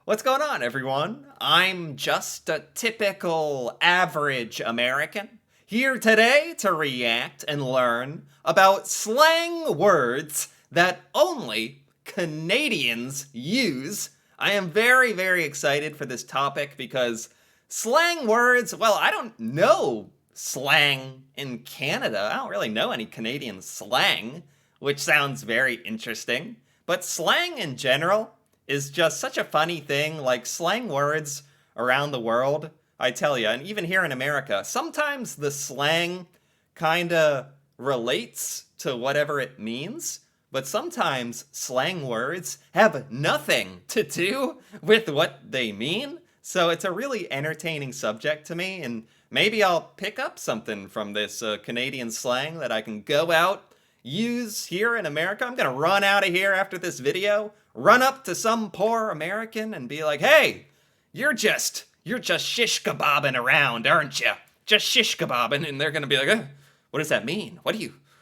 What's going on, everyone? I'm just a typical average American here today to react and learn about slang words that only Canadians use. I am very, very excited for this topic because slang words, well, I don't know slang in Canada. I don't really know any Canadian slang, which sounds very interesting. But slang in general is just such a funny thing. Like slang words around the world, I tell you, and even here in America, sometimes the slang kind of relates to whatever it means, but sometimes slang words have nothing to do with what they mean. So it's a really entertaining subject to me, and maybe I'll pick up something from this Canadian slang that I can go out, use here in America. I'm gonna run out of here after this video, run up to some poor American and be like, "Hey, you're just shish kebabbing around, aren't you? Just shish kebabbing," and they're gonna be like, "What does that mean?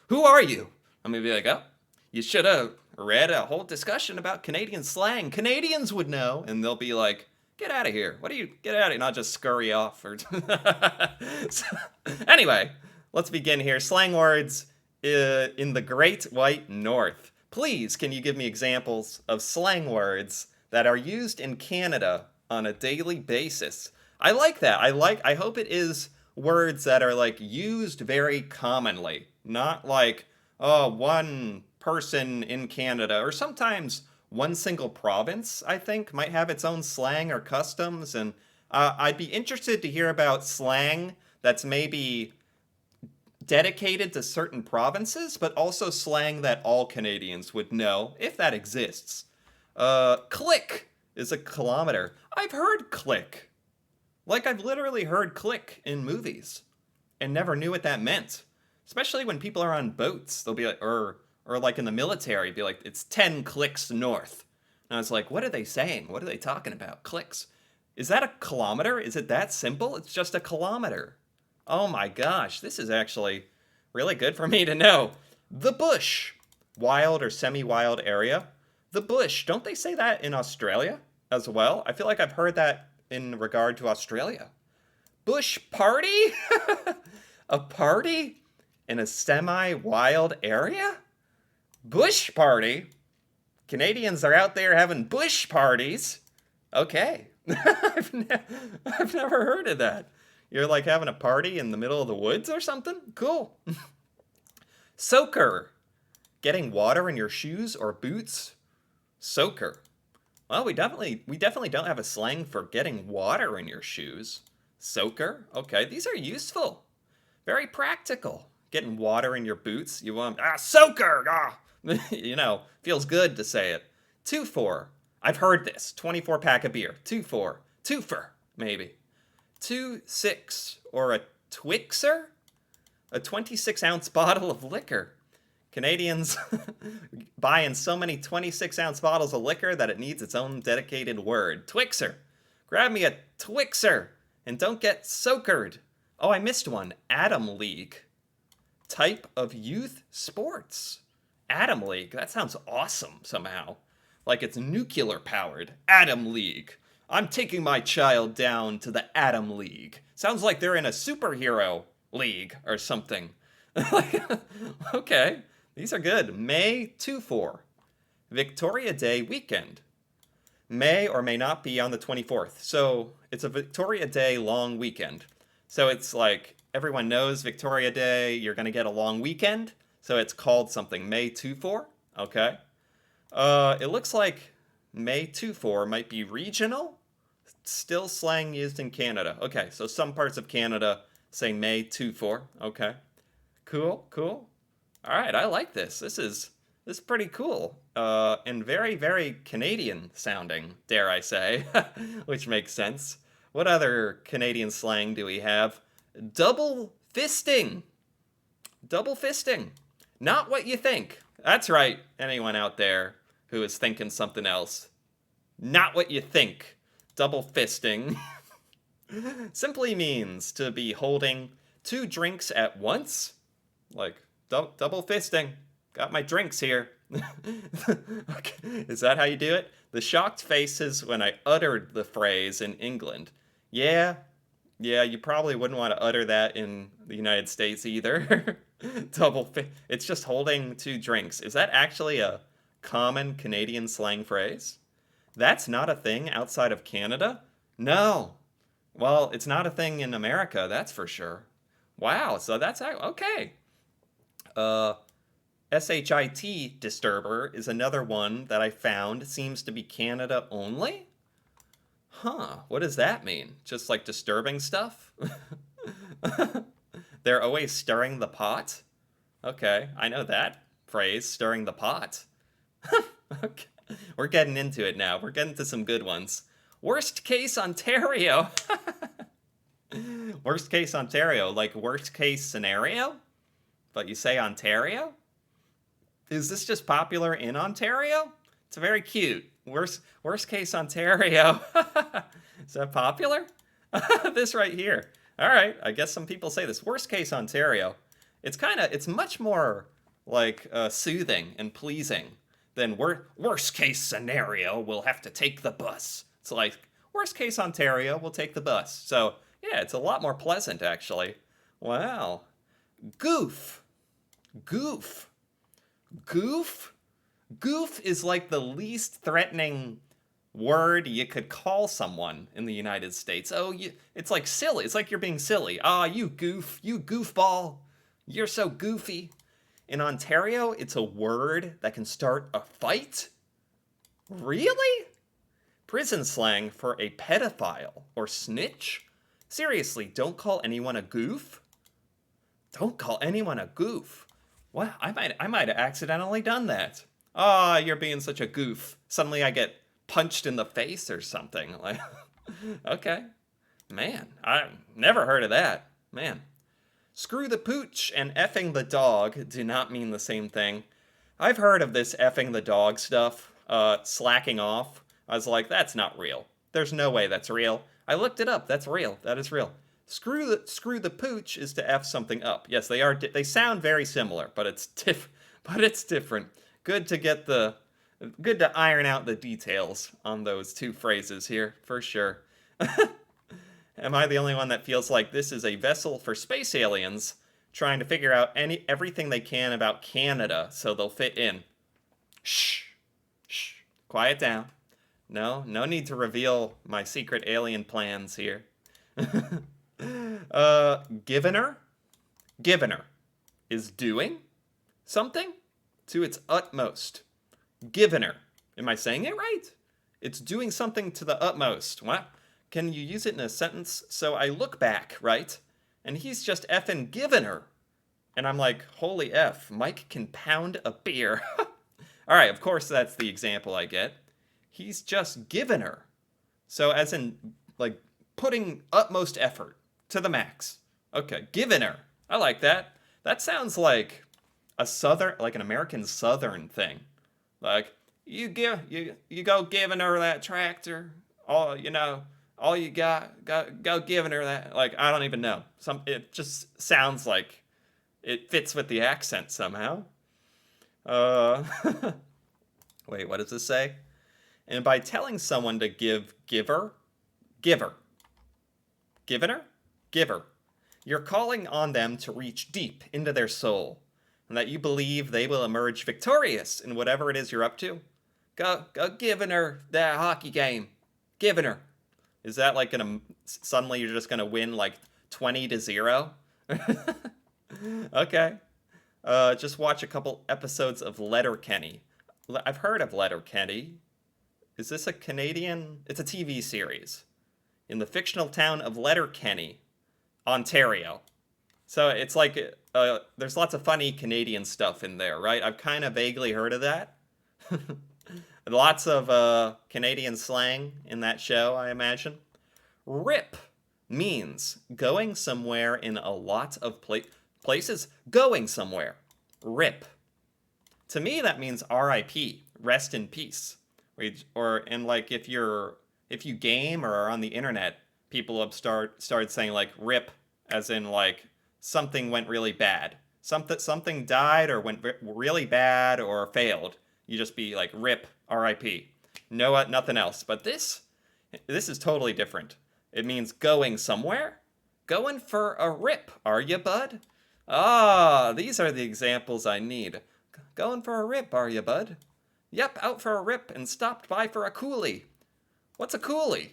Who are you?" I'm gonna be like, "Oh, you should have read a whole discussion about Canadian slang. Canadians would know," and they'll be like, "Get out of here. Get out of here," not just scurry off. Or so, anyway, let's begin here. Slang words in the Great White North. Please, can you give me examples of slang words that are used in Canada on a daily basis? I like that. I hope it is words that are like used very commonly, not like, oh, one person in Canada, or sometimes one single province, I think, might have its own slang or customs. And I'd be interested to hear about slang that's maybe dedicated to certain provinces, but also slang that all Canadians would know, if that exists. Click is a kilometer. I've heard click. Like, I've literally heard click in movies and never knew what that meant. Especially when people are on boats, they'll be like, or like in the military, be like, it's 10 clicks north. And I was like, what are they saying? What are they talking about? Clicks. Is that a kilometer? Is it that simple? It's just a kilometer. Oh my gosh, this is actually really good for me to know. The bush, wild or semi-wild area. The bush, don't they say that in Australia as well? I feel like I've heard that in regard to Australia. Bush party? A party in a semi-wild area? Bush party? Canadians are out there having bush parties. Okay. I've never heard of that. You're like having a party in the middle of the woods or something? Cool. Soaker. Getting water in your shoes or boots? Soaker. Well, we definitely don't have a slang for getting water in your shoes. Soaker? Okay, these are useful. Very practical. Getting water in your boots. You want, soaker! Feels good to say it. 2-4. I've heard this. 24 pack of beer. 2-4. Twofer, maybe. 2-6. Or a Twixer? A 26-ounce bottle of liquor. Canadians buying so many 26-ounce bottles of liquor that it needs its own dedicated word. Twixer. Grab me a Twixer. And don't get soakered. Oh, I missed one. Atom League. Type of youth sports. Atom League. That sounds awesome somehow. Like it's nuclear powered. Atom League. I'm taking my child down to the Atom League. Sounds like they're in a superhero league or something. Okay, these are good. May 2-4. Victoria Day weekend. May or may not be on the 24th. So it's a Victoria Day long weekend. So it's like everyone knows Victoria Day, you're going to get a long weekend. So it's called something. May 2-4. Okay. It looks like May 2-4 might be regional. Still slang used in Canada. Okay, so some parts of Canada say May 2-4. Okay. Cool. All right, I like this. This is pretty cool. And very, very Canadian sounding, dare I say, which makes sense. What other Canadian slang do we have? Double fisting. Double fisting. Not what you think. That's right, anyone out there who is thinking something else. Not what you think. Double fisting simply means to be holding 2 drinks at once. Like, double fisting. Got my drinks here. Okay. Is that how you do it? The shocked faces when I uttered the phrase in England. Yeah, yeah, you probably wouldn't want to utter that in the United States either. It's just holding two drinks. Is that actually a common Canadian slang phrase? That's not a thing outside of Canada? No. Well, it's not a thing in America, that's for sure. Wow, so okay. Uh, SHIT disturber is another one that I found seems to be Canada only? Huh, what does that mean? Just like disturbing stuff? They're always stirring the pot? Okay, I know that phrase, stirring the pot. Okay. We're getting into it now. We're getting to some good ones. Worst case Ontario. Worst case Ontario, like worst case scenario? But you say Ontario? Is this just popular in Ontario? It's very cute. Worst case Ontario. Is that popular? This right here. All right, I guess some people say this. Worst case Ontario. It's much more like soothing and pleasing than worst case scenario. We'll have to take the bus. It's like worst case Ontario. We'll take the bus. So yeah, it's a lot more pleasant actually. Wow. Goof. Goof. Goof? Goof is like the least threatening word you could call someone in the United States. It's like silly. It's like you're being silly. Ah, you goof. You goofball. You're so goofy. In Ontario, it's a word that can start a fight? Really? Prison slang for a pedophile or snitch? Seriously, don't call anyone a goof? Don't call anyone a goof. Wow, I might have accidentally done that. Ah, you're being such a goof. Suddenly I get punched in the face or something. Like, okay. Man, I've never heard of that. Man. Screw the pooch and effing the dog do not mean the same thing. I've heard of this effing the dog stuff, slacking off. I was like, that's not real. There's no way that's real. I looked it up. That's real. That is real. Screw the pooch is to f something up. Yes, they are. They sound very similar, but it's different. Good to iron out the details on those two phrases here for sure. Am I the only one that feels like this is a vessel for space aliens trying to figure out everything they can about Canada so they'll fit in? Shh, shh, quiet down. No need to reveal my secret alien plans here. Givener? Givener is doing something to its utmost. Givener. Am I saying it right? It's doing something to the utmost. What? Can you use it in a sentence? So I look back, right? And he's just effing Givener. And I'm like, holy F, Mike can pound a beer. All right, of course that's the example I get. He's just given her. So as in, like, putting utmost effort to the max. Okay, given her. I like that. That sounds like an American Southern thing. Like, you go giving her that tractor. All you go giving her that. Like, I don't even know. It just sounds like it fits with the accent somehow. Wait, what does this say? And by telling someone to giver, giver, you're calling on them to reach deep into their soul, and that you believe they will emerge victorious in whatever it is you're up to. Go giving her that hockey game. Giving her. Is that like suddenly you're just gonna win like 20-0? Okay. Just watch a couple episodes of Letterkenny. I've heard of Letterkenny. Is this a Canadian? It's a TV series in the fictional town of Letterkenny, Ontario. So it's like there's lots of funny Canadian stuff in there, right? I've kind of vaguely heard of that. Lots of Canadian slang in that show, I imagine. RIP means going somewhere in a lot of places. Going somewhere. RIP. To me, that means R.I.P. Rest in peace. Like if you game or are on the internet, people have started saying like RIP, as in like something went really bad. something died or went really bad or failed, you just be like rip, R.I.P. No, nothing else. But this is totally different. It means going somewhere. Going for a rip, are you, bud? Ah, these are the examples I need. Going for a rip, are you, bud? Yep, out for a rip and stopped by for a coolie. What's a coolie?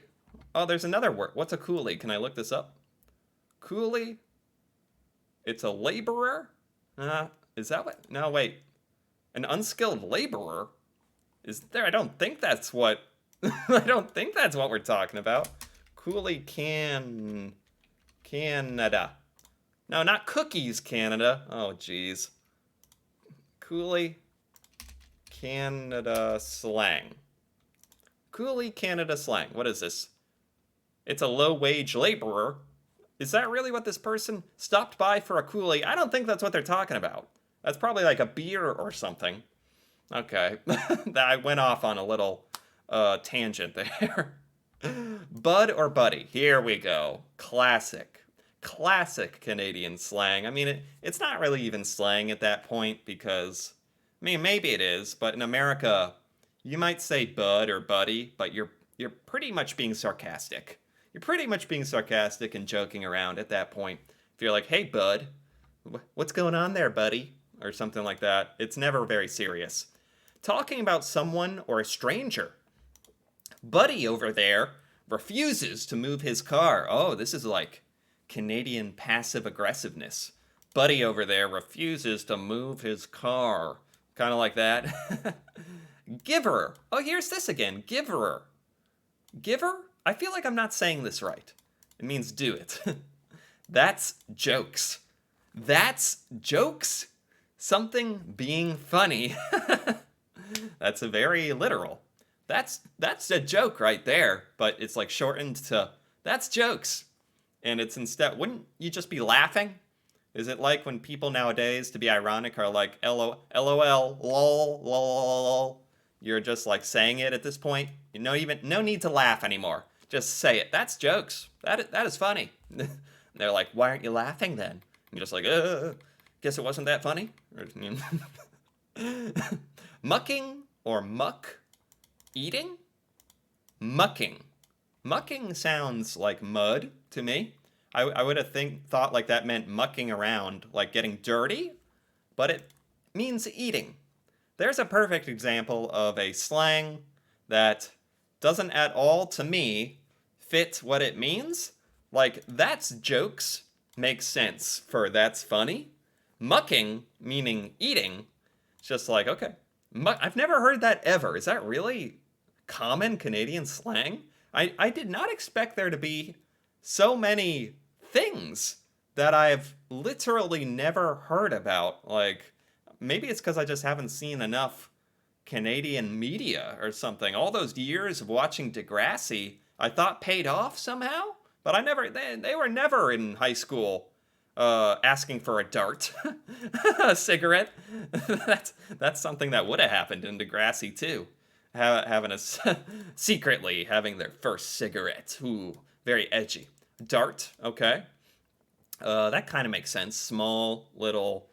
Oh, there's another word. What's a coolie? Can I look this up? Coolie? It's a laborer? Is that what? No, wait. An unskilled laborer? Is there? I don't think that's what. I don't think that's what we're talking about. Coolie Canada. No, not cookies, Canada. Oh, jeez. Coolie Canada slang. Coolie Canada slang. What is this? It's a low-wage laborer. Is that really what this person stopped by for a coolie? I don't think that's what they're talking about. That's probably like a beer or something. Okay. I went off on a little tangent there. Bud or buddy? Here we go. Classic. Classic Canadian slang. I mean, it's not really even slang at that point because, I mean, maybe it is, but in America, you might say bud or buddy, but you're pretty much being sarcastic. You're pretty much being sarcastic and joking around at that point. If you're like, hey, bud, what's going on there, buddy? Or something like that. It's never very serious. Talking about someone or a stranger. Buddy over there refuses to move his car. Oh, this is like Canadian passive aggressiveness. Buddy over there refuses to move his car. Kind of like that. Giver. Oh, here's this again. Giverer. Giver? I feel like I'm not saying this right. It means do it. That's jokes. That's jokes? Something being funny. That's a very literal. That's a joke right there, but it's like shortened to that's jokes. And it's instead, wouldn't you just be laughing? Is it like when people nowadays, to be ironic, are like LOL, lol, lol, lol? You're just like saying it at this point. No need to laugh anymore. Just say it. That's jokes. That is funny. They're like, why aren't you laughing then? And you're just like, guess it wasn't that funny. Mucking or muck? Eating? Mucking. Mucking sounds like mud to me. I would have thought like that meant mucking around, like getting dirty, but it means eating. There's a perfect example of a slang that doesn't at all, to me, fit what it means. Like, that's jokes makes sense for that's funny. Mucking, meaning eating, it's just like, okay. I've never heard that ever. Is that really common Canadian slang? I did not expect there to be so many things that I've literally never heard about. Like, maybe it's because I just haven't seen enough Canadian media or something. All those years of watching Degrassi, I thought paid off somehow, but they were never in high school asking for a dart, a cigarette. That's something that would have happened in Degrassi too. Secretly having their first cigarette. Ooh, very edgy. Dart, okay. That kind of makes sense. Small, little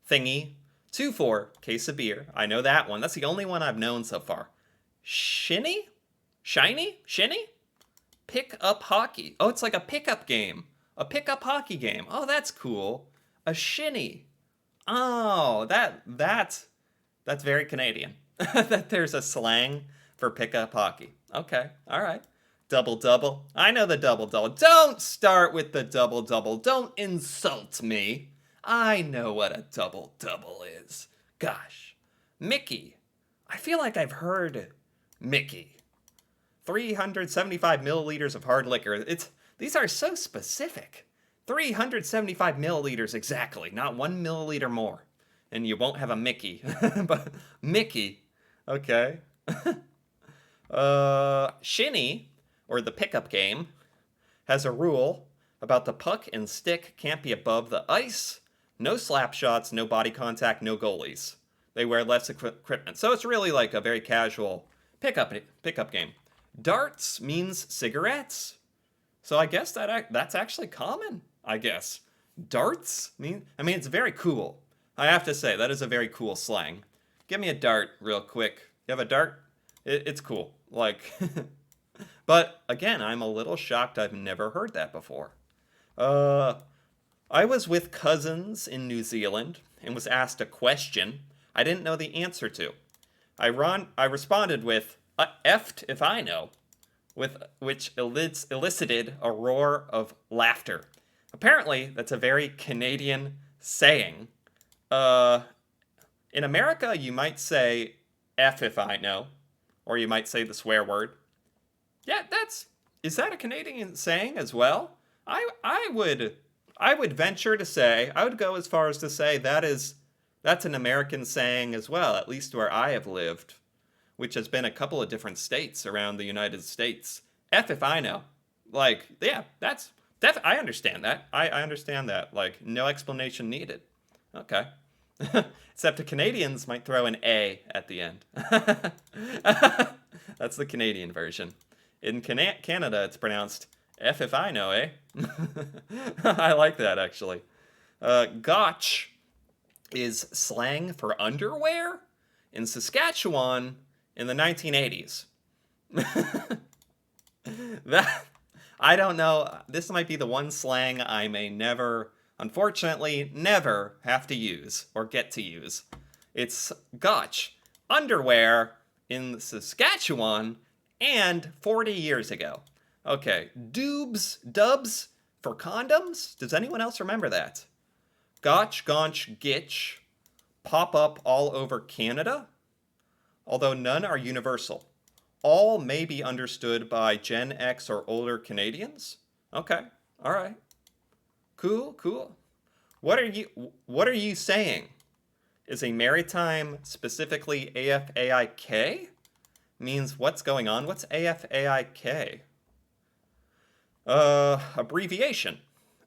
thingy. 2-4, case of beer. I know that one. That's the only one I've known so far. Shinny? Shiny? Shinny? Pick up hockey. Oh, it's like a pickup game. A pickup hockey game. Oh, that's cool. A shinny. Oh, that's very Canadian. That there's a slang for pickup hockey. Okay, all right. Double-double. I know the double-double. Don't start with the double-double. Don't insult me. I know what a double-double is. Gosh. Mickey. I feel like I've heard Mickey. 375 milliliters of hard liquor. These are so specific. 375 milliliters exactly, not 1 milliliter more. And you won't have a Mickey. But Mickey. Okay. Shinny, or the pickup game, has a rule about the puck and stick can't be above the ice. No slap shots, no body contact, no goalies. They wear less equipment. So it's really like a very casual pickup game. Darts means cigarettes. So I guess that's actually common, I guess. Darts? I mean, it's very cool. I have to say, that is a very cool slang. Give me a dart real quick. You have a dart? It's cool. Like, but again, I'm a little shocked I've never heard that before. Uh, I was with cousins in New Zealand and was asked a question I didn't know the answer to. I responded with, effed if I know, which elicited a roar of laughter. Apparently, that's a very Canadian saying. Uh, in America, you might say F if I know, or you might say the swear word. Yeah, is that a Canadian saying as well? I would venture to say, I would go as far as to say that's an American saying as well, at least where I have lived, which has been a couple of different states around the United States. F if I know. Like, yeah, I understand that. I understand that. Like, no explanation needed. Okay. Except the Canadians might throw an A at the end. That's the Canadian version. In Canada, it's pronounced F if I know, eh? I like that, actually. Gotch is slang for underwear in Saskatchewan in the 1980s. That I don't know. This might be the one slang I may never, unfortunately, never have to use or get to use. It's gotch, underwear in Saskatchewan and 40 years ago. Okay, dubs for condoms? Does anyone else remember that? Gotch, gonch, gitch pop up all over Canada, although none are universal. All may be understood by Gen X or older Canadians. Okay, all right. Cool. What are you saying? Is a maritime, specifically AFAIK? Means what's going on? What's AFAIK? Abbreviation,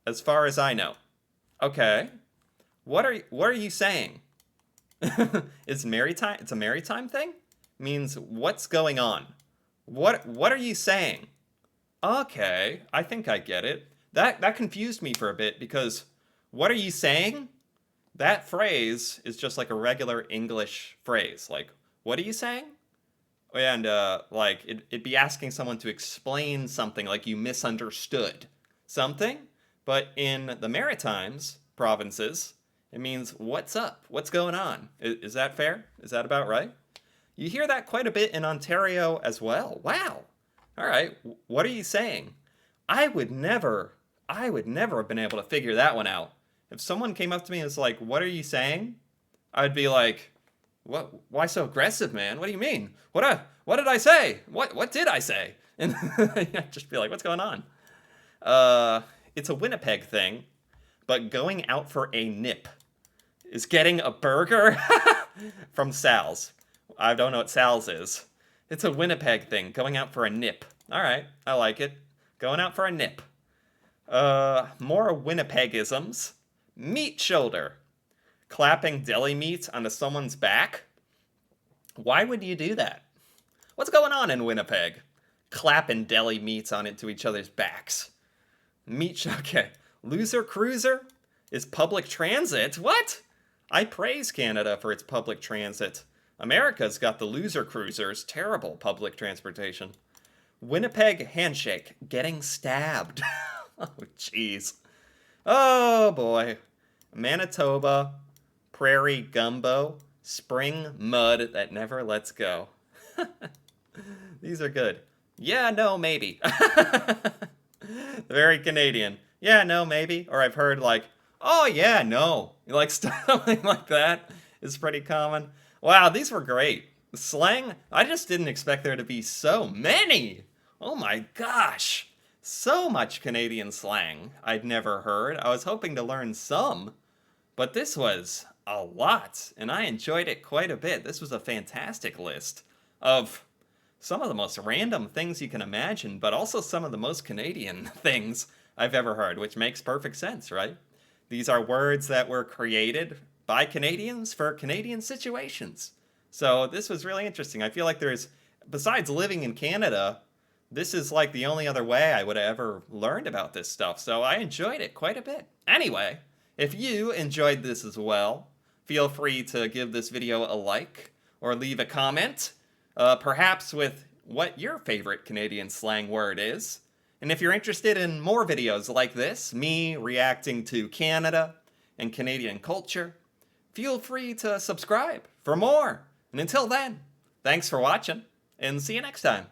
as far as I know. Okay. What are you saying? It's a maritime thing? Means what's going on? What are you saying? Okay, I think I get it. That confused me for a bit because what are you saying? That phrase is just like a regular English phrase. Like, what are you saying? And like it'd be asking someone to explain something like you misunderstood something. But in the Maritimes provinces, it means what's up? What's going on? Is that fair? Is that about right? You hear that quite a bit in Ontario as well. Wow. All right. What are you saying? I would never have been able to figure that one out. If someone came up to me and was like, "What are you saying?" I'd be like, "What? Why so aggressive, man? What do you mean? What did I say? What did I say?" And I'd just be like, "What's going on?" It's a Winnipeg thing, but going out for a nip is getting a burger from Sal's. I don't know what Sal's is. It's a Winnipeg thing, going out for a nip. All right, I like it. Going out for a nip. More Winnipegisms. Meat shoulder. Clapping deli meat onto someone's back. Why would you do that? What's going on in Winnipeg? Clapping deli meats onto each other's backs. Okay. Loser cruiser is public transit. What? I praise Canada for its public transit. America's got the loser cruisers. Terrible public transportation. Winnipeg handshake. Getting stabbed. Oh, jeez. Oh, boy. Manitoba. Prairie gumbo. Spring mud that never lets go. These are good. Yeah, no, maybe. Very Canadian. Yeah, no, maybe. Or I've heard like, oh, yeah, no. Like something like that is pretty common. Wow, these were great. Slang, I just didn't expect there to be so many. Oh my gosh. So much Canadian slang I'd never heard. I was hoping to learn some, but this was a lot, and I enjoyed it quite a bit. This was a fantastic list of some of the most random things you can imagine, but also some of the most Canadian things I've ever heard, which makes perfect sense, right? These are words that were created by Canadians for Canadian situations. So this was really interesting. I feel like besides living in Canada, this is like the only other way I would have ever learned about this stuff. So I enjoyed it quite a bit. Anyway, if you enjoyed this as well, feel free to give this video a like or leave a comment, perhaps with what your favorite Canadian slang word is. And if you're interested in more videos like this, me reacting to Canada and Canadian culture, feel free to subscribe for more. And until then, thanks for watching, and see you next time.